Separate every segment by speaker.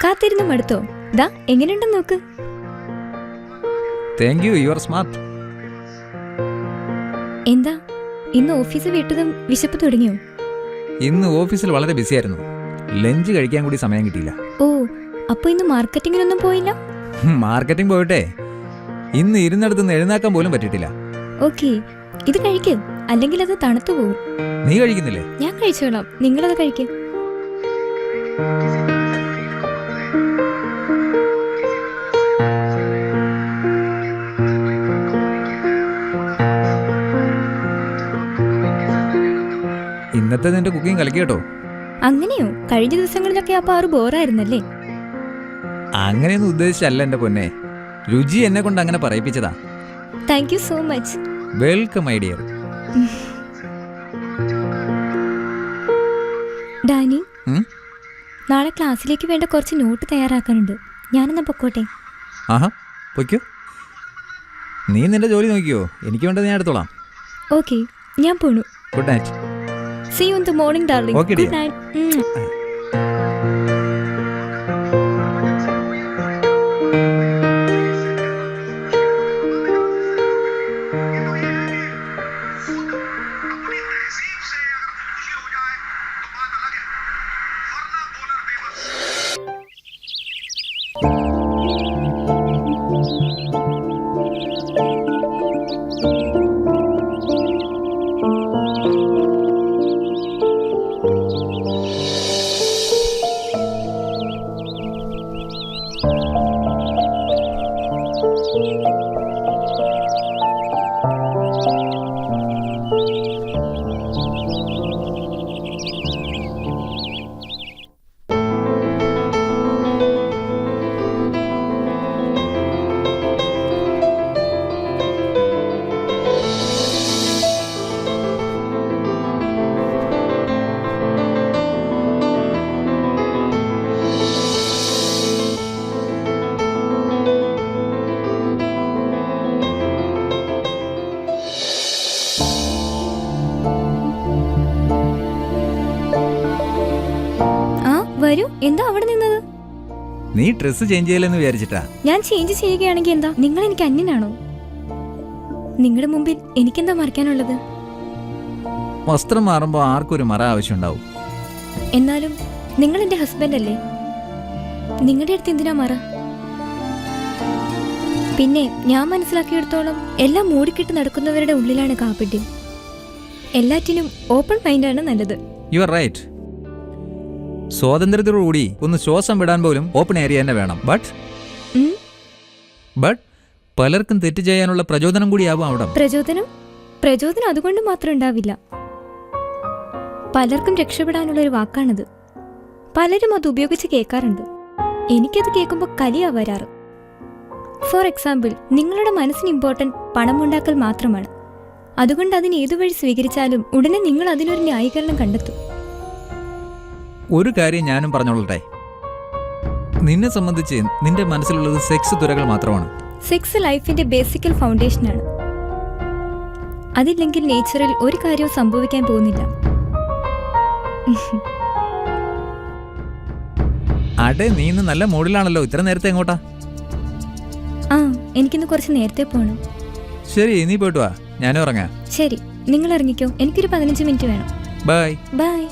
Speaker 1: കാത്തിരുന്ന് മടുത്തോ? ദാ എങ്ങനെയുണ്ടെന്ന് നോക്ക്.
Speaker 2: Thank you, you are smart.
Speaker 1: എന്താ ഇന്ന് ഓഫീസ് വിട്ടതും വിശപ്പ് തുടങ്ങിയോ?
Speaker 2: ഇന്ന് ഓഫീസിൽ വളരെ ബിസി ആയിരുന്നു. ലഞ്ച് കഴിക്കാൻ കൂടി സമയം കിട്ടിയില്ല.
Speaker 1: ഓ, അപ്പൊ ഇന്ന് മാർക്കറ്റിങ്ങിനൊന്നും പോയില്ല?
Speaker 2: മാർക്കറ്റിംഗ് പോയിട്ടെ ഇന്ന് ഇരുന്നിടത്തുനിന്ന് എഴുന്നേക്കാൻ പോലും പറ്റിയിട്ടില്ല.
Speaker 1: ഓക്കെ, ഇത് കഴിക്ക്, അല്ലെങ്കിൽ അത് തണുത്തു പോകും.
Speaker 2: നീ കഴിക്കുന്നില്ലേ?
Speaker 1: ഞാൻ കഴിച്ചോളാം, നിങ്ങളത് കഴിക്ക്.
Speaker 2: ഇന്നത്തെ നിന്റെ കുക്കിംഗ് കലക്കി കേട്ടോ.
Speaker 1: അങ്ങനെയോ? കഴിഞ്ഞ ദിവസങ്ങളിലൊക്കെ അപ്പൊ ആറ് ബോറായിരുന്നല്ലേ?
Speaker 2: അങ്ങനെയൊന്നും ഉദ്ദേശിച്ചല്ല എന്റെ പൊന്നെ. രുചി എന്നെ കൊണ്ട് അങ്ങനെ പറയിപ്പിച്ചതാ.
Speaker 1: Thank you so much.
Speaker 2: Welcome my dear.
Speaker 1: Danny, നാളെ ക്ലാസ്സിലേക്ക് വേണ്ട കുറച്ച് നോട്ട് തയ്യാറാക്കാനുണ്ട്. ഞാനെന്നാ പൊക്കോട്ടെ?
Speaker 2: ആഹാ, പൊയ്ക്കോ. നീ നിന്റെ ജോലി നോക്കിയോ, എനിക്ക് വേണ്ടത് ഞാൻ എടുത്തോളാം.
Speaker 1: ഓക്കെ, ഞാൻ പോണു.
Speaker 2: Good night.
Speaker 1: See you in the morning, darling.
Speaker 2: Okay,
Speaker 1: Good
Speaker 2: dear.
Speaker 1: night. വരൂ. എന്താ അവിടെ നിന്നത്?
Speaker 2: നീ ഡ്രസ് ചേഞ്ച് ചെയ്യലെന്ന് വിചാരിച്ചിട്ടാ.
Speaker 1: ഞാൻ ചേഞ്ച് ചെയ്യുകയാണെങ്കിൽ എന്താ? നിങ്ങൾ എനിക്ക് അന്യനാണോ? നിങ്ങളുടെ മുമ്പിൽ എനിക്കെന്താ മറക്കാനുള്ളത്?
Speaker 2: വസ്ത്രം മാറുമ്പോ ആർക്കൊരു മറ ആവശ്യമുണ്ടാവും.
Speaker 1: എന്നാലും നിങ്ങൾ എന്റെ ഹസ്ബൻഡ് അല്ലേ? നിങ്ങളുടെ അടുത്ത് എന്തിനാ മറ? പിന്നെ ഞാൻ മനസ്സിലാക്കിയെടുത്തോളം എല്ലാം മൂടിക്കെട്ട് നടക്കുന്നവരുടെ ഉള്ളിലാണ് കാപ്പറ്റ്യം. എല്ലാറ്റിനും ഓപ്പൺ മൈൻഡാണ് നല്ലത്.
Speaker 2: You are right. സ്വാതന്ത്ര്യത്തോടുകൂടി ഒന്ന് ശ്വാസം വിടാൻ പോലും ഓപ്പൺ ഏരിയ തന്നെ വേണം. ബട്ട് പലർക്കും തെറ്റ് ചെയ്യാനുള്ള പ്രചോദനം കൂടിയാവും അവിടെ.
Speaker 1: പ്രചോദനം അതുകൊണ്ട് മാത്രം ഉണ്ടാവില്ല. പലർക്കും രക്ഷപ്പെടാനുള്ള ഒരു വാക്കാണത്. പലരും അത് ഉപയോഗിച്ച് കേൾക്കാറുണ്ട്. എനിക്കത് കേൾക്കുമ്പോൾ കലിയാ വരാറ്. ഫോർ എക്സാമ്പിൾ, നിങ്ങളുടെ മനസ്സിന് ഇമ്പോർട്ടൻറ്റ് പണമുണ്ടാക്കൽ മാത്രമാണ്. അതുകൊണ്ട് അതിന് ഏതുവഴി സ്വീകരിച്ചാലും ഉടനെ നിങ്ങൾ അതിനൊരു ന്യായീകരണം കണ്ടെത്തും.
Speaker 2: ഒരു കാര്യം ഞാനും പറഞ്ഞോളട്ടെ. നിന്നെ സംബന്ധിച്ച് നിന്റെ മനസ്സിലുള്ളത് സെക്സ് തുരകൾ മാത്രമാണ്.
Speaker 1: സെക്സ് ലൈഫിന്റെ ബേസിക്കൽ ഫൗണ്ടേഷനാണ്. അതില്ലെങ്കിൽ നേച്ചറിൽ ഒരു കാര്യവും സംഭവിക്കാൻ പോകുന്നില്ല.
Speaker 2: അടെ, നീ ഇന്ന് നല്ല മൂഡിലാണല്ലോ. ഇത്ര നേരത്തെ എങ്ങോട്ടാ?
Speaker 1: എനിക്കിന്ന് കുറച്ച് നേരത്തെ പോകണം.
Speaker 2: ശരി, നീ പോയിട്ട് വാ, ഞാനും ഇറങ്ങാം.
Speaker 1: ശരി, നിങ്ങൾ ഇറങ്ങിക്കോ. എനിക്കൊരു 15 മിനിറ്റ് വേണം.
Speaker 2: ബൈ.
Speaker 1: ബൈ.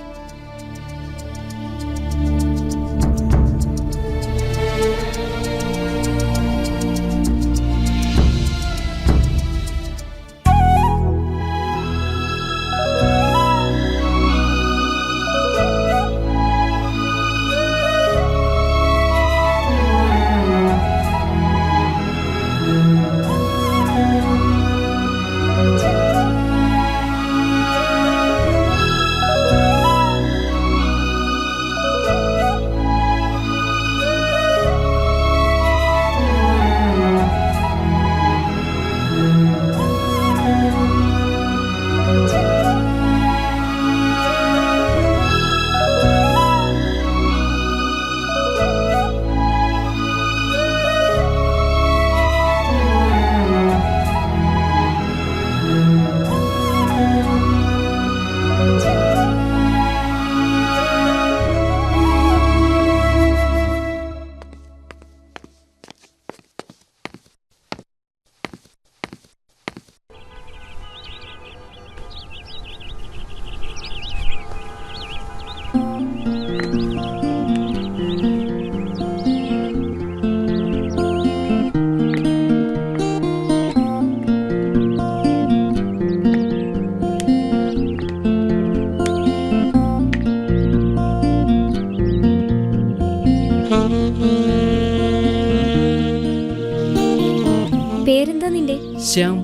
Speaker 3: ശ്യാം.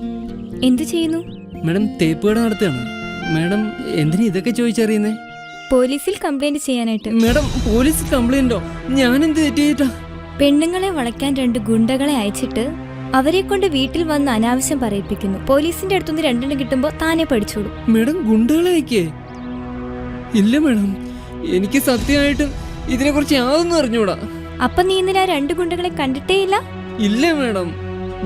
Speaker 1: എന്തു ചെയ്യുന്നു?
Speaker 3: മാഡം തേപ്പ് കട നടത്തുകയാണ്. മാഡം എന്തിനാ ഇതൊക്കെ ചോദിച്ചറിയുന്നേ?
Speaker 1: പോലീസിൽ കംപ്ലൈന്റ് ചെയ്യാനായിട്ട്.
Speaker 3: മാഡം പോലീസ് കംപ്ലൈന്റോ? ഞാൻ എന്ത് തെറ്റ് ചെയ്തിട്ടാ?
Speaker 1: പെണ്ണുങ്ങളെ വളയ്ക്കാൻ 2 ഗുണ്ടകളെ അയച്ചിട്ട് അവരെ കൊണ്ട് വീട്ടിൽ വന്ന് അനാവശ്യം പറയിപ്പിക്കുന്നു. പോലീസിന്റെ അടുത്തുനിന്ന് 2 കിട്ടുമ്പോ താനെ പഠിച്ചോളൂ.
Speaker 3: മാഡം ഗുണ്ടകളെ അയക്കേ? ഇല്ല മാഡം, എനിക്ക് സത്യമായിട്ടും ഇതിനെ കുറിച്ച് യാതൊന്നും അറിഞ്ഞൂടാ.
Speaker 1: അപ്പൊ നീ ഇന്നലെ 2 ഗുണ്ടകളെ കണ്ടിട്ടേ ഇല്ല?
Speaker 3: ഇല്ല മാഡം,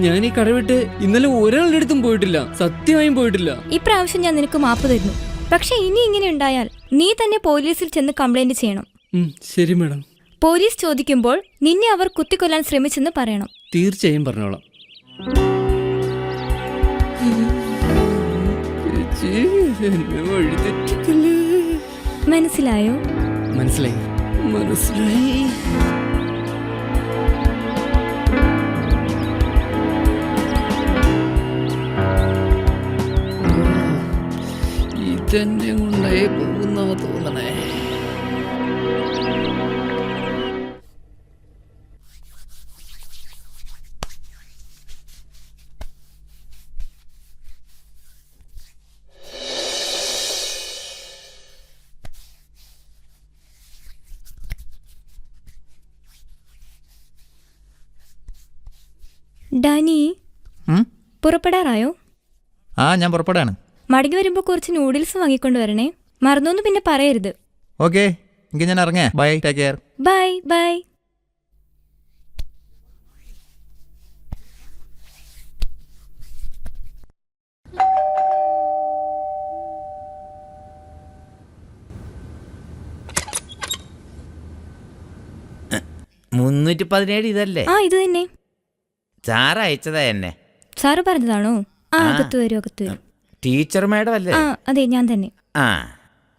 Speaker 3: ഞാൻ ഈ കട വിട്ട് ഇന്നലെ ഒരാളുടെ അടുത്തും പോയിട്ടില്ല, സത്യമായും പോയിട്ടില്ല.
Speaker 1: ഇപ്രാവശ്യം ഞാൻ നിനക്ക് മാപ്പ് തരുന്നു. പക്ഷെ ഇനി ഇങ്ങനെ ഉണ്ടായാൽ നീ തന്നെ പോലീസിൽ ചെന്ന് കംപ്ലൈന്റ് ചെയ്യണം.
Speaker 3: ശരി മാഡം.
Speaker 1: പോലീസ് ചോദിക്കുമ്പോൾ നിന്നെ അവർ കുത്തിക്കൊല്ലാൻ ശ്രമിച്ചെന്ന് പറയണം.
Speaker 3: തീർച്ചയായും പറഞ്ഞോളാം.
Speaker 1: മനസ്സിലായോ?
Speaker 3: മനസ്സിലായി മനസ്സിലായി. ഇതെന്നെ കൊണ്ടേ പോകുന്ന തോന്നണേ.
Speaker 1: ഡാനി, പുറപ്പെടാറായോ?
Speaker 2: ആ, ഞാൻ പുറപ്പെടാണ്.
Speaker 1: മടങ്ങി വരുമ്പോ കുറച്ച് നൂഡിൽസ് വാങ്ങിക്കൊണ്ട് വരണേ. മറന്നൊന്നും പിന്നെ പറയരുത്.
Speaker 2: ഓക്കെ, എങ്കിൽ ഞാൻ ഇറങ്ങാം. Bye, take care.
Speaker 1: Bye bye.
Speaker 4: ഇതല്ലേ?
Speaker 1: ആ, ഇത് തന്നെ.
Speaker 4: സാറ് അയച്ചതാ എന്നെ.
Speaker 1: സാറ് പറഞ്ഞതാണോ? ആ, അകത്ത് വരൂ, അകത്ത് വരൂ.
Speaker 4: ടീച്ചർ മാഡം അല്ലേ?
Speaker 1: ആ, അതെ, ഞാൻ തന്നെ.
Speaker 4: ആ,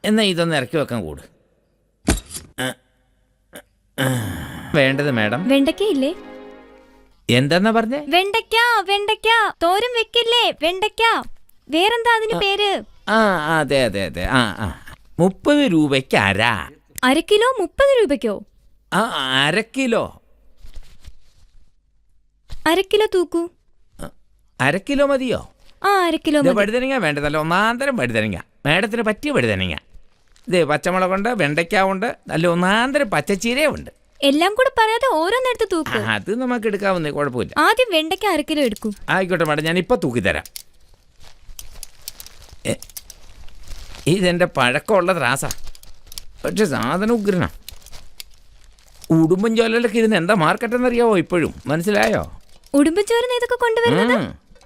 Speaker 4: എന്നാ ഇതൊന്ന് ഇറക്കി വെക്കാൻ കൂട്. വേണ്ടത് മാഡം?
Speaker 1: വെണ്ടയ്ക്ക ഇല്ലേ?
Speaker 4: എന്താ പറഞ്ഞേ?
Speaker 1: വെണ്ടയ്ക്ക, വെണ്ടയ്ക്ക. തോരൻ വെക്കില്ലേ? വെണ്ടയ്ക്ക. വേറെന്താ അതിന് പേര്?
Speaker 4: ആ, അതെ അതെ അതെ. ആ ആ, 30 രൂപയ്ക്ക് അര.
Speaker 1: 1/2 കിലോ 30 രൂപയ്ക്കോ?
Speaker 4: ആ, 1/2 കിലോ.
Speaker 1: 1/2 കിലോ തൂക്കൂ.
Speaker 4: 1/2 കിലോ മതിയോ?
Speaker 1: ആ, 1/2 കിലോ മതി.
Speaker 4: വഴുതനങ്ങ വേണ്ടതല്ല, ഒന്നാന്തരം വഴുതനങ്ങ. മാഡത്തിന് പറ്റിയ വഴുതനങ്ങ. ഇത് പച്ചമുളകുണ്ട്, വെണ്ടയ്ക്കാവുണ്ട്, നല്ല ഒന്നാന്തരം പച്ചച്ചീരയുണ്ട്.
Speaker 1: എല്ലാം കൂടെ പറയാതെ ഓരോന്നെടുത്ത് തൂക്കൂ.
Speaker 4: അത് നമുക്ക് എടുക്കാവുന്നേ, കുഴപ്പമില്ല.
Speaker 1: ആദ്യം വെണ്ടയ്ക്ക 1/2 കിലോ എടുക്കൂ.
Speaker 4: ആയിക്കോട്ടെ മാഡം, ഞാൻ ഇപ്പം തൂക്കിത്തരാം. ഇതെൻ്റെ പഴക്കമുള്ള ത്രാസാ, പക്ഷെ സാധനം ഉഗ്രനാ. ഉടുമ്പൻചോലയിലൊക്കെ ഇരുന്ന് എന്താ മാർക്കറ്റെന്നറിയാവോ ഇപ്പോഴും? മനസ്സിലായോ?
Speaker 1: ഉടുമ്പൻചോരന്ന് ഇതൊക്കെ കൊണ്ടുവരുന്നത്?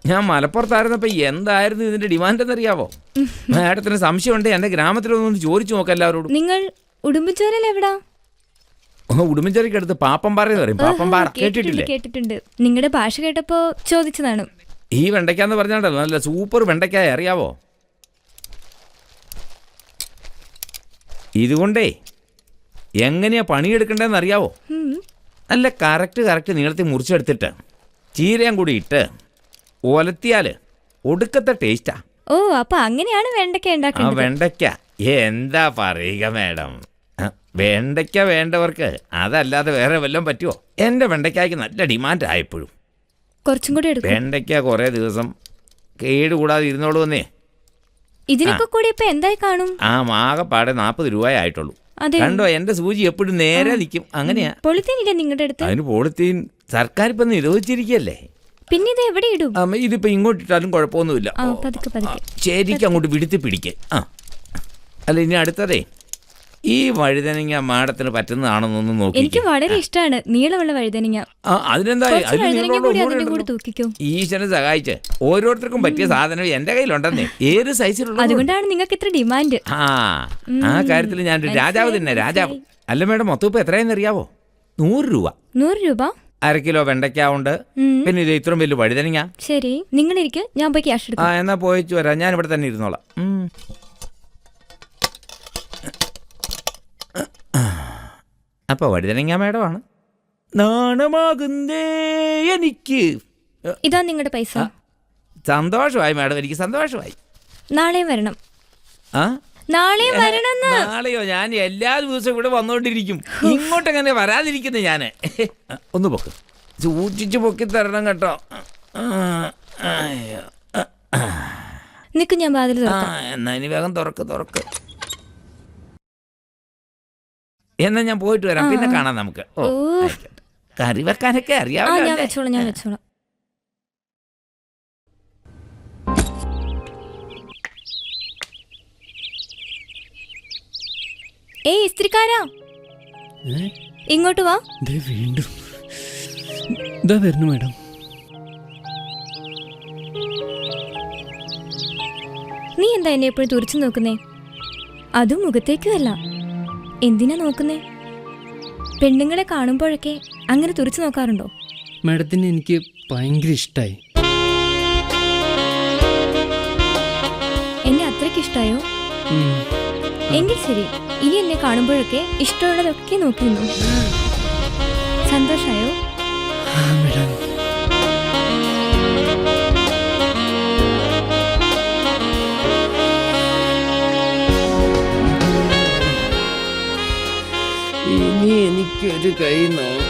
Speaker 4: ഞാൻ മലപ്പുറത്തായിരുന്നപ്പോൾ എന്തായിരുന്നു ഇതിന്റെ ഡിമാൻഡ് എന്നറിയാവോ? മാഡത്തിന് സംശയമുണ്ട്, എന്റെ ഗ്രാമത്തിലൊന്നും ചോദിച്ചു നോക്കാം എല്ലാവരോടും.
Speaker 1: നിങ്ങൾ ഉടുമ്പൻചോരയിൽ എവിടാ?
Speaker 4: ഉടുമ്പൻചോരയ്ക്ക് അടുത്ത് പാപ്പംപാറ എന്ന് പറയും. പാപ്പംപാറ കേട്ടിട്ടില്ലേ?
Speaker 1: കേട്ടിട്ടുണ്ട്. നിങ്ങളുടെ ഭാഷ കേട്ടപ്പോ ചോദിച്ചതാണ്.
Speaker 4: ഈ വെണ്ടയ്ക്കാന്ന് പറഞ്ഞാണ്ടല്ലോ, നല്ല സൂപ്പർ വെണ്ടയ്ക്കായ, അറിയാവോ? ഇതുകൊണ്ടേ എങ്ങനെയാ പണിയെടുക്കണ്ടേന്ന് അറിയാവോ? നല്ല കറക്റ്റ് നീളത്തിൽ മുറിച്ചെടുത്തിട്ട് ചീരയും കൂടി ഇട്ട് ഒലത്തിയാല് ഒടുക്കത്തെ ടേസ്റ്റാ.
Speaker 1: ഓ, അപ്പൊ അങ്ങനെയാണ് വെണ്ടയ്ക്ക ഉണ്ടാക്കുന്നത്.
Speaker 4: വെണ്ടയ്ക്ക എന്താ പറയുക മാഡം? വെണ്ടയ്ക്ക വേണ്ടവർക്ക് അതല്ലാതെ വേറെ വല്ലതും പറ്റുമോ? എൻ്റെ വെണ്ടയ്ക്കായ്ക്ക് നല്ല ഡിമാൻഡ് ആയപ്പോഴും.
Speaker 1: കുറച്ചും കൂടി എടുക്കും.
Speaker 4: വെണ്ടയ്ക്ക കുറേ ദിവസം കേടുകൂടാതെ ഇരുന്നോളൂ എന്നേ.
Speaker 1: ഇതിനൊക്കെ കൂടി ഇപ്പൊ എന്തായി കാണും?
Speaker 4: ആ, ആകെപ്പാടെ 40 രൂപയായിട്ടുള്ളൂ. കണ്ടോ, എന്റെ സൂചി എപ്പോഴും നേരെ നിൽക്കും. അങ്ങനെയാ.
Speaker 1: പോളിത്തീൻ ഇല്ല നിങ്ങളുടെ അടുത്ത്?
Speaker 4: അതിന് പോളിത്തീൻ സർക്കാർ ഇപ്പൊ നിരോധിച്ചിരിക്കല്ലേ.
Speaker 1: പിന്നെ ഇത് എവിടെ ഇടും?
Speaker 4: ഇതിപ്പോ ഇങ്ങോട്ട് ഇട്ടാലും കുഴപ്പമൊന്നുമില്ല. ശരിക്കും അങ്ങോട്ട് വിടുത്തി പിടിക്കേ. അല്ല, ഇനി അടുത്തതേ, ഈ വഴുതനങ്ങ മാഡത്തിന് പറ്റുന്നതാണെന്നൊന്നും നോക്കി.
Speaker 1: എനിക്ക് വളരെ ഇഷ്ടമാണ് നീളമുള്ള വഴുതനങ്ങ.
Speaker 4: അതിനെന്താ,
Speaker 1: തൂക്കിക്കോ.
Speaker 4: ഈശ്വരൻ സഹായിച്ച് ഓരോരുത്തർക്കും പറ്റിയ സാധനം എന്റെ കയ്യിലുണ്ടെന്നേ, ഏത് സൈസിലുള്ള.
Speaker 1: അതുകൊണ്ടാണ് നിങ്ങൾക്ക് ഇത്ര ഡിമാൻഡ്.
Speaker 4: ആ കാര്യത്തിൽ ഞാൻ രാജാവ് തന്നെ, രാജാവ്. അല്ല മാഡം, മൊത്തം ഇപ്പൊ എത്രയെന്ന് അറിയാവോ? 100 രൂപ.
Speaker 1: 100 രൂപ?
Speaker 4: 1/2 കിലോ വെണ്ടയ്ക്കാവുണ്ട്, പിന്നെ ഇത് ഇത്രയും വലിയ വഴുതനങ്ങ.
Speaker 1: ശരി, നിങ്ങളിരിക്കും, ഞാൻ പോയി ക്യാഷ് എടുക്കാം.
Speaker 4: എന്നാ പോയിച്ചു വരാം, ഞാൻ ഇവിടെ തന്നെ ഇരുന്നോളാം. അപ്പൊ വഴുതനങ്ങ മാഡമാണ്. നാണമാകുന്നേ എനിക്ക്.
Speaker 1: ഇതാ നിങ്ങളുടെ പൈസ.
Speaker 4: സന്തോഷമായി മാഡം, എനിക്ക് സന്തോഷമായി.
Speaker 1: നാളെ വരണം. നാളെയോ?
Speaker 4: ഞാൻ എല്ലാ ദിവസവും ഇവിടെ വന്നോണ്ടിരിക്കും. ഇങ്ങോട്ടെങ്ങനെ വരാതിരിക്കുന്നത് ഞാന്? ഒന്ന് പൊക്ക്, സൂക്ഷിച്ച് പൊക്കി തരണം കേട്ടോ.
Speaker 1: നിക്ക്, ഞാൻ വാതിൽ
Speaker 4: ആ
Speaker 1: തുറക്കാം.
Speaker 4: എന്നാ ഇനി വേഗം തുറക്ക്. എന്നാ ഞാൻ പോയിട്ട് വരാം, പിന്നെ കാണാം നമുക്ക്. ഓ,
Speaker 1: ഓ.
Speaker 4: ആയിക്കോട്ടെ. കറി വെക്കാനൊക്കെ
Speaker 1: ഞാൻ
Speaker 4: അറിയാമല്ലോ.
Speaker 1: വെച്ചോളാം. ഏയ് ഇസ്ത്രിക്കാരാ, ഇങ്ങോട്ട് വാ.
Speaker 3: വീണ്ടും ഇതാ വരുന്നു മാഡം.
Speaker 1: നീ എന്താ എന്നെ എപ്പോഴും തുറച്ചു നോക്കുന്നേ? അതും മുഖത്തേക്കും അല്ല. എന്തിനാ നോക്കുന്നേ? പെണ്ണുങ്ങളെ കാണുമ്പോഴൊക്കെ അങ്ങനെ തുറച്ചു നോക്കാറുണ്ടോ?
Speaker 3: മാഡത്തിന് എനിക്ക് ഭയങ്കര ഇഷ്ടമായി.
Speaker 1: എന്നെ അത്രയ്ക്ക് ഇഷ്ടായോ? എങ്കിൽ ശരി, ഇനി എന്നെ കാണുമ്പോഴൊക്കെ ഇഷ്ടമുള്ളതൊക്കെ നോക്കിയിരുന്നു. സന്തോഷായോ?
Speaker 3: മാഡം, ഇനി എനിക്കൊരു കൈ നോക്കാം.